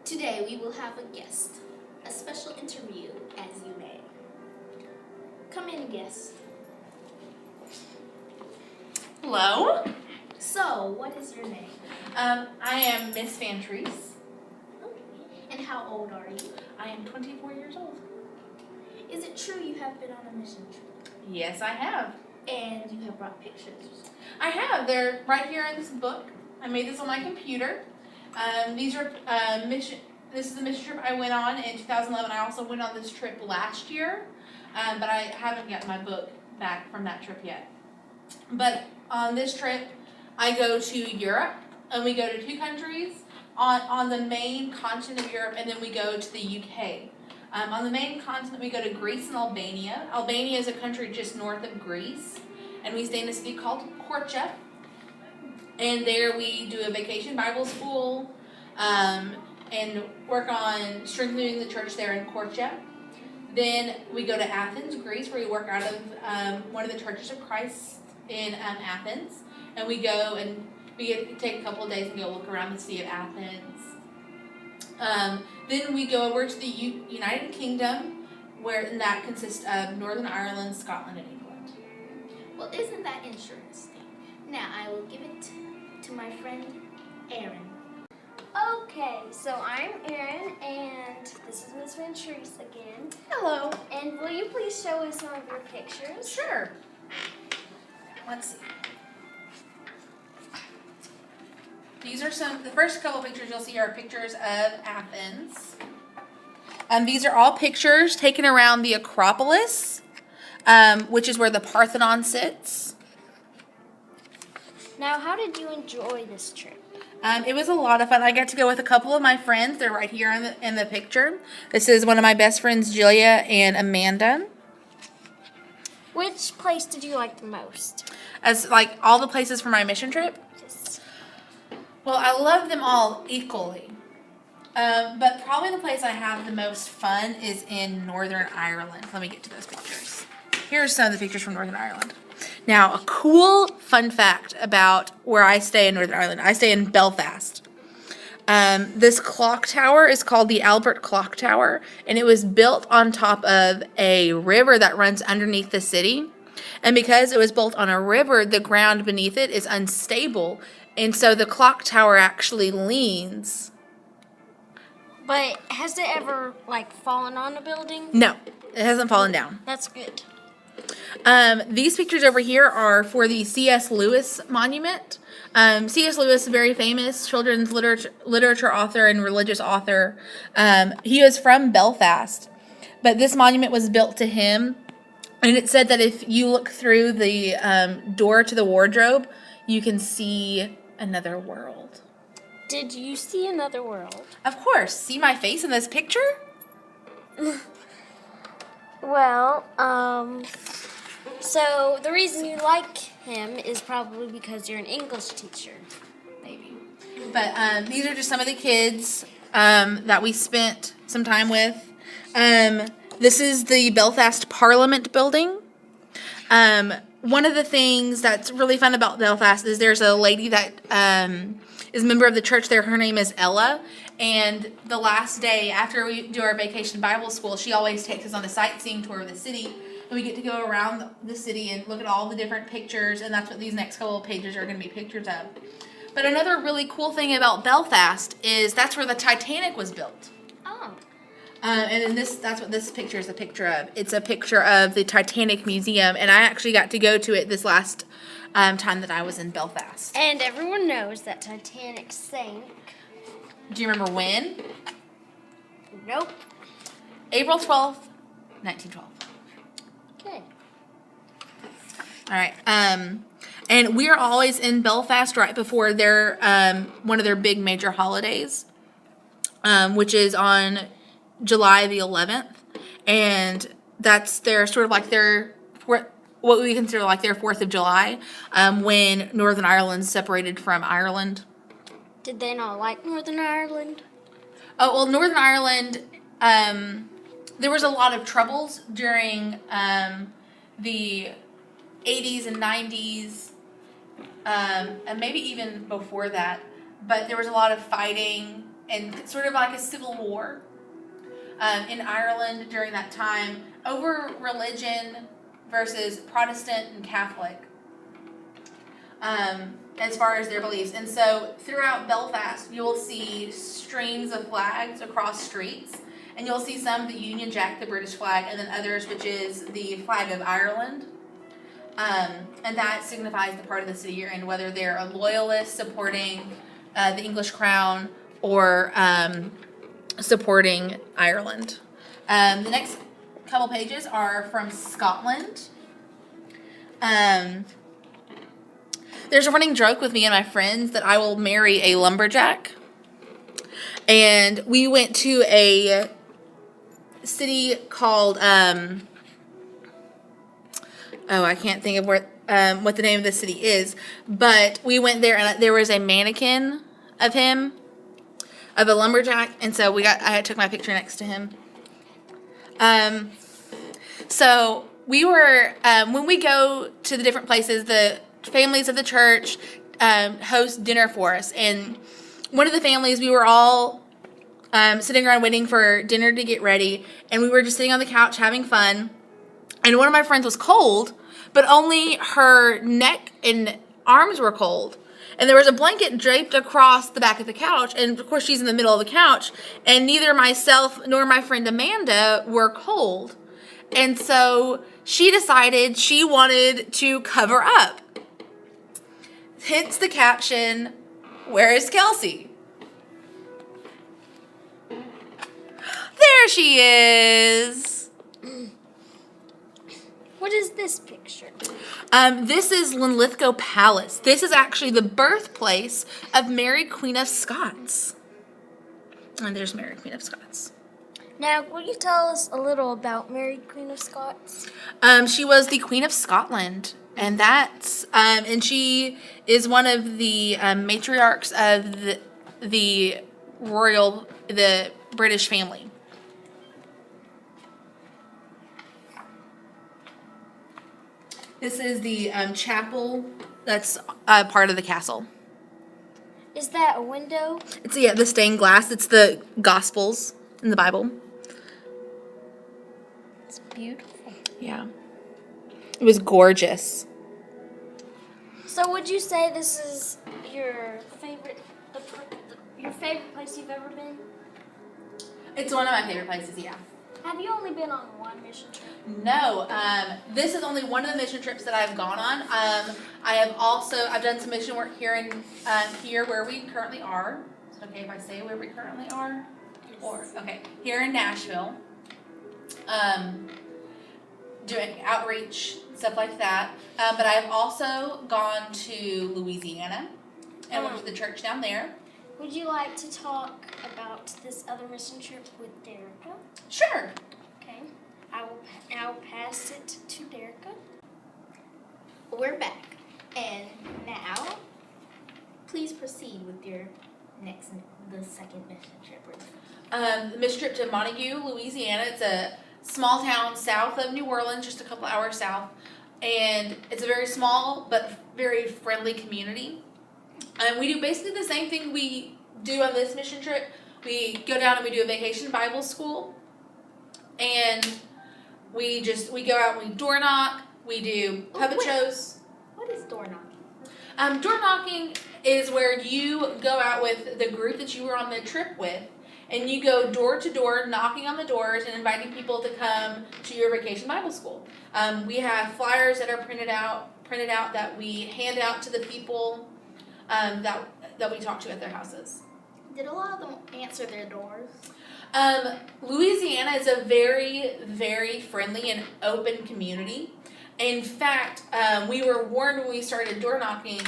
Today we will have a guest, a special interview, as you may. Come in, guest. Hello. So, what is your name? I am Miss Vantrease. And how old are you? I am 24 years old. Is it true you have been on a mission trip? Yes, I have. And you have brought pictures? I have. They're right here in this book. I made this on my computer. These are mission. This is the mission trip I went on in 2011. I also went on this trip last year, but I haven't got my book back from that trip yet. But on this trip, I go to Europe, and we go to 2 countries on the main continent of Europe, and then we go to the UK. On the main continent, we go to Greece and Albania. Albania is a country just north of Greece, and we stay in a city called Korcha. And there we do a vacation Bible school, and work on strengthening the church there in Korcha. Then we go to Athens, Greece, where we work out of one of the churches of Christ in Athens. And we go and we get to take a couple of days and go look around the city of Athens. Then we go over to the United Kingdom, and that consists of Northern Ireland, Scotland, and England. Well, isn't that interesting? Now, I will give it to my friend, Erin. Okay, so I'm Erin, and this is Miss Vantrease again. Hello. And will you please show us some of your pictures? Sure. Let's see. These are the first couple pictures you'll see are pictures of Athens. These are all pictures taken around the Acropolis, which is where the Parthenon sits. Now, how did you enjoy this trip? It was a lot of fun. I got to go with a couple of my friends. They're right here in the picture. This is one of my best friends, Julia and Amanda. Which place did you like the most? As like all the places for my mission trip? Yes. Well, I love them all equally. But probably the place I have the most fun is in Northern Ireland. Let me get to those pictures. Here's some of the pictures from Northern Ireland. Now, a cool fun fact about where I stay in Northern Ireland. I stay in Belfast. This clock tower is called the Albert Clock Tower, and it was built on top of a river that runs underneath the city. And because it was built on a river, the ground beneath it is unstable, and so the clock tower actually leans. But has it ever, fallen on a building? No, it hasn't fallen down. That's good. These pictures over here are for the C.S. Lewis Monument. C.S. Lewis, a very famous children's literature author and religious author. He was from Belfast, but this monument was built to him. And it said that if you look through the door to the wardrobe, you can see another world. Did you see another world? Of course. See my face in this picture? Well, so the reason you like him is probably because you're an English teacher. Maybe. But these are just some of the kids that we spent some time with. This is the Belfast Parliament building. One of the things that's really fun about Belfast is there's a lady that is a member of the church there. Her name is Ella. And the last day after we do our vacation Bible school, she always takes us on a sightseeing tour of the city. And we get to go around the city and look at all the different pictures. And that's what these next couple of pages are going to be pictures of. But another really cool thing about Belfast is that's where the Titanic was built. Oh. And then that's what this picture is a picture of. It's a picture of the Titanic Museum. And I actually got to go to it this last time that I was in Belfast. And everyone knows that Titanic sank. Do you remember when? Nope. April 12th, 1912. Okay. All right. And we're always in Belfast right before their one of their big major holidays, which is on July the 11th, and that's their sort of like what we consider like their 4th of July, when Northern Ireland's separated from Ireland. Did they not like Northern Ireland? Oh, well, Northern Ireland, there was a lot of troubles during the 80s and 90s, and maybe even before that. But there was a lot of fighting and sort of like a civil war in Ireland during that time over religion versus Protestant and Catholic as far as their beliefs. And so throughout Belfast, you'll see streams of flags across streets. And you'll see some, the Union Jack, the British flag, and then others, which is the flag of Ireland. And that signifies the part of the city you're in, whether they're a loyalist supporting the English crown or supporting Ireland. The next couple pages are from Scotland. There's a running joke with me and my friends that I will marry a lumberjack. And we went to a city called I can't think of where what the name of the city is, but we went there and there was a mannequin of him, of a lumberjack, and so I took my picture next to him. So we were when we go to the different places, the families of the church host dinner for us, and one of the families, we were all sitting around waiting for dinner to get ready, and we were just sitting on the couch having fun, and one of my friends was cold, but only her neck and arms were cold, and there was a blanket draped across the back of the couch, and of course she's in the middle of the couch, and neither myself nor my friend Amanda were cold, and so she decided she wanted to cover up. Hence the caption, "Where is Kelsey?" There she is. What is this picture? This is Linlithgow Palace. This is actually the birthplace of Mary, Queen of Scots. And there's Mary, Queen of Scots. Now, will you tell us a little about Mary, Queen of Scots? She was the Queen of Scotland, and and she is one of the matriarchs of the British family. This is the chapel that's part of the castle. Is that a window? It's the stained glass. It's the Gospels in the Bible. It's beautiful. Yeah. It was gorgeous. So would you say this is your favorite place you've ever been? It's one of my favorite places, yeah. Have you only been on one mission trip? No, this is only one of the mission trips that I've gone on. I've done some mission work here where we currently are. Is it okay if I say where we currently are? Yes. Here in Nashville. Doing outreach, stuff like that. But I've also gone to Louisiana and went to the church down there. Would you like to talk about this other mission trip with Derica? Sure. Okay. I will pass it to Derica. We're back, and now, please proceed with the second mission trip. The mission trip to Montague, Louisiana. It's a small town south of New Orleans, just a couple hours south, and it's a very small but very friendly community. And we do basically the same thing we do on this mission trip. We go down and we do a vacation Bible school, and we go out and we door knock. We do puppet shows. What is door knocking? Door knocking is where you go out with the group that you were on the trip with, and you go door to door, knocking on the doors and inviting people to come to your vacation Bible school. We have flyers that are printed out that we hand out to the people that we talk to at their houses. Did a lot of them answer their doors? Louisiana is a very, very friendly and open community. In fact, we were warned when we started door knocking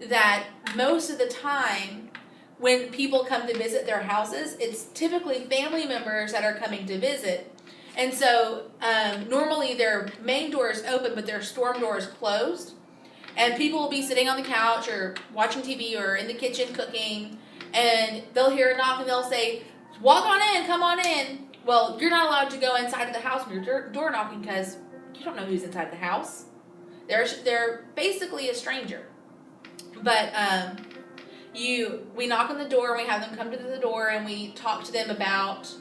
that most of the time when people come to visit their houses, it's typically family members that are coming to visit. And so normally their main door is open, but their storm door is closed. And people will be sitting on the couch or watching TV or in the kitchen cooking, and they'll hear a knock and they'll say, "Walk on in, come on in." Well, you're not allowed to go inside of the house when you're door knocking because you don't know who's inside the house. They're basically a stranger. But we knock on the door, and we have them come to the door, and we talk to them about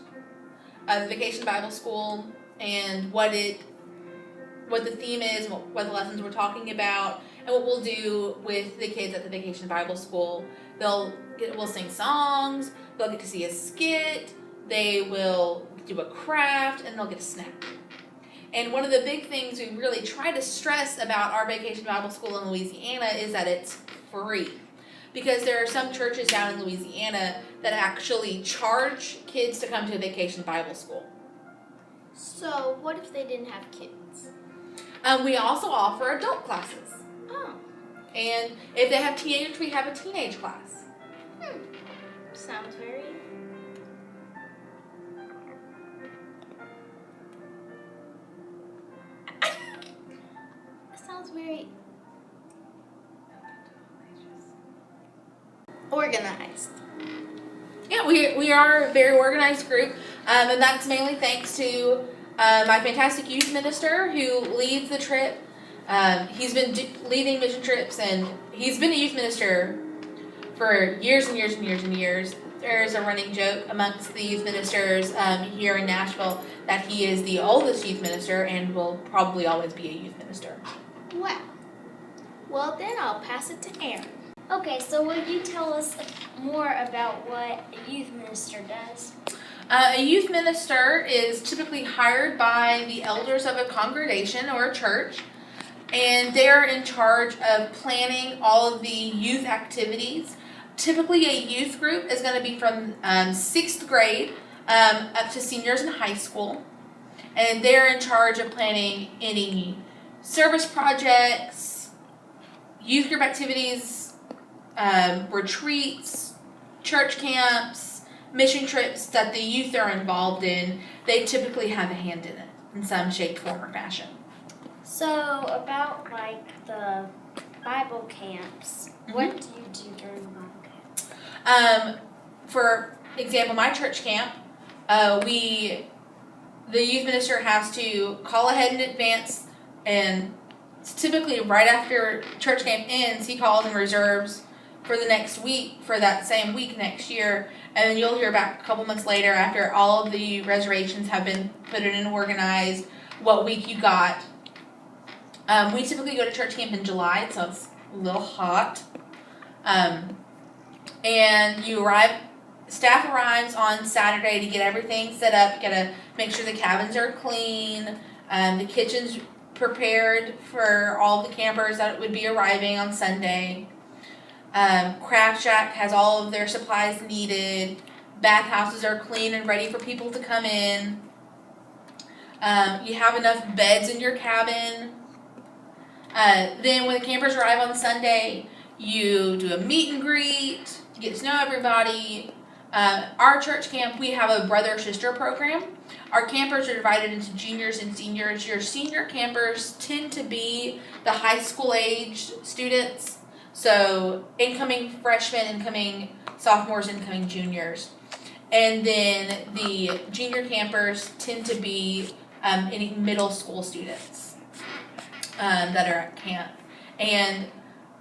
the Vacation Bible School and what the theme is, what the lessons we're talking about, and what we'll do with the kids at the Vacation Bible School. We'll sing songs, they'll get to see a skit, they will do a craft, and they'll get a snack. And one of the big things we really try to stress about our Vacation Bible School in Louisiana is that it's free. Because there are some churches down in Louisiana that actually charge kids to come to a Vacation Bible School. So, what if they didn't have kids? We also offer adult classes. Oh. And if they have teenagers, we have a teenage class. Sounds very... Sounds very... organized. Yeah, we are a very organized group, and that's mainly thanks to my fantastic youth minister who leads the trip. He's been leading mission trips, and he's been a youth minister for years and years and years and years. There's a running joke amongst the youth ministers here in Nashville that he is the oldest youth minister and will probably always be a youth minister. Wow. Well, then I'll pass it to Aaron. Okay, so will you tell us more about what a youth minister does? A youth minister is typically hired by the elders of a congregation or a church, and they're in charge of planning all of the youth activities. Typically, a youth group is going to be from 6th grade up to seniors in high school, and they're in charge of planning any service projects, youth group activities, retreats, church camps, mission trips that the youth are involved in. They typically have a hand in it in some shape, form, or fashion. So about like the Bible camps, what do you do during Bible camp? For example, my church camp, the youth minister has to call ahead in advance, and typically right after church camp ends, he calls and reserves for the next week, for that same week next year, and then you'll hear back a couple months later after all of the reservations have been put in and organized, what week you got. We typically go to church camp in July, so it's a little hot. And staff arrives on Saturday to get everything set up, gotta make sure the cabins are clean, the kitchen's prepared for all the campers that would be arriving on Sunday. Craft Shack has all of their supplies needed. Bathhouses are clean and ready for people to come in. You have enough beds in your cabin. Then when the campers arrive on Sunday, you do a meet and greet to get to know everybody. Our church camp, we have a brother-sister program. Our campers are divided into juniors and seniors. Your senior campers tend to be the high school age students. So incoming freshmen, incoming sophomores, incoming juniors. And then the junior campers tend to be any middle school students that are at camp. And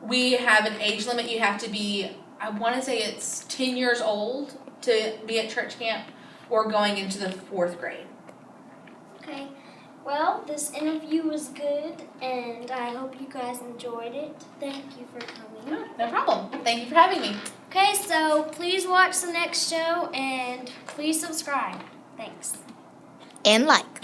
we have an age limit. You have to be, I want to say it's 10 years old to be at church camp or going into the 4th grade. Okay, well, this interview was good, and I hope you guys enjoyed it. Thank you for coming. No problem. Thank you for having me. Okay, so please watch the next show, and please subscribe. Thanks. And like.